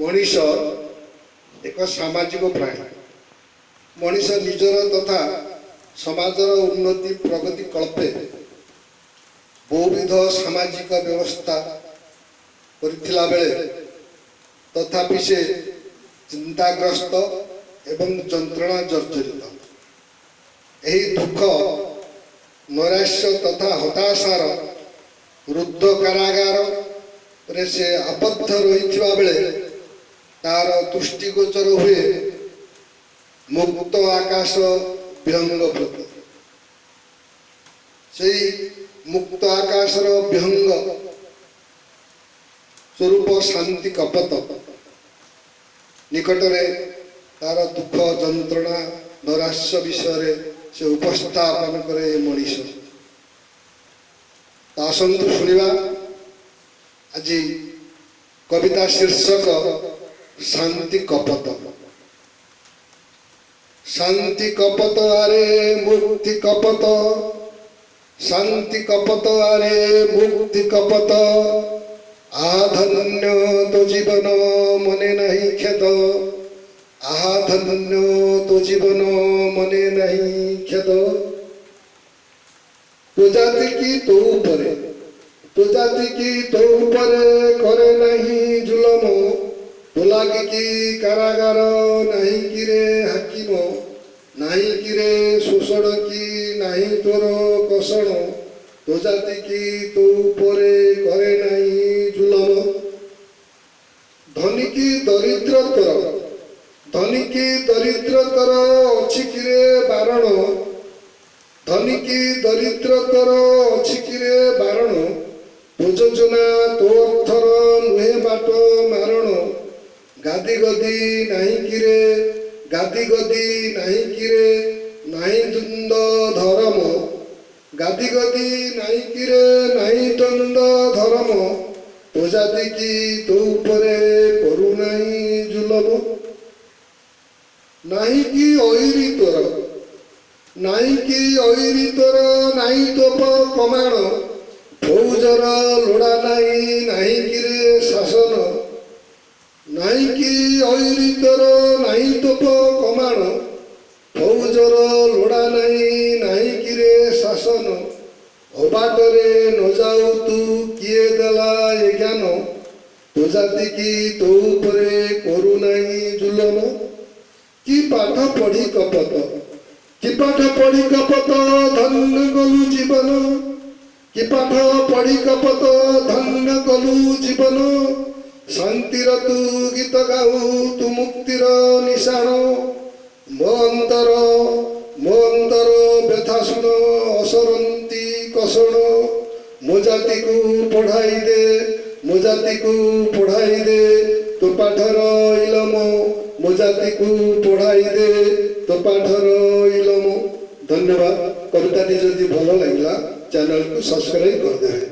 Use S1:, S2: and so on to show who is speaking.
S1: मनीष एक सामाजिक प्राणी। मनीष निजर तथा समाजर उन्नति प्रगति कल्पे बहुविध सामाजिक व्यवस्था करथिला बेले तथापि से चिंताग्रस्त एवं जंत्रणा जर्जरित। यही दुख नैराश्य तथा हताशार रुद्ध कारागार रे से आबद्ध रही बेले तार दृष्टिगोचर हुए मुक्त आकाश विहंग प्रति। से मुक्त आकाशर विहंग स्वरूप शांति कपत निकटरे तार दुख जंत्रणा नैराश्य विषय से उपस्थापन करे मनीष। आसंतु शुणा आज कविता शीर्षक शांति कपत। शांति कपत आरे मुक्ति कपत, शांति कपत आरे मुक्ति कपत। धन्य तो जीवन मने नहीं खेद, धन्य तो जीवन मने नहीं खेद। तो जाति की तो ऊपर, तो जाति की तो ऊपर करे नहीं जुलम। तो लागे की कारागार नहीं किरे हाकिम, नहीं किरे शोषण की नहीं तोर कषण। तो जाति की तो ऊपर करे नहीं जुलम। धनी की दरिद्र तर, धनी की दरिद्र तर अछि किरे बारण। धनी की दरिद्र तर अछि किरे बारण। तो योजना तो अर्थर नुहे बाट मारण। गादी गदी नहीं किरे, गादी गदी नहीं किरे नहीं द्वंद धर्म। गादी गदी नहीं किरे नहीं द्वंद धर्म। तो जाति की तो ऊपरे करू नहीं जुलम। नहीं कि ओइरी तोर, नहीं कि ओइरी तोर नहीं तोप कमाण। फौजर लोड़ा नहीं नहीं किरे शासन। नहीं कि ओइरी तोर नहीं तोप कमाण। फौजर लोड़ा नहीं नहीं किरे शासन। अबाटरे न जाऊ तू किए देला ए ज्ञान। तो जाति की तो ऊपरे करू नहीं जुलम। कि पाठ पढ़ी कपत, कि पाठ पढ़ी कपत धन्य गलु जीवन। कि पाठ पढ़ी कपत धन्य गलु जीवन। शांतिर तू गीत गाऊ तू मुक्तिर निशाण। मो अंतर व्यथा शुण असरंती कषण। मो जाति को पढ़ाई दे, मो जाति को पढ़ाई दे तो पाठर इलम। मो जाति को पढ़ाई दे तो पाठर इलम। धन्यवाद। कविताटी जदि भल लगे चैनल को सब्सक्राइब कर दे।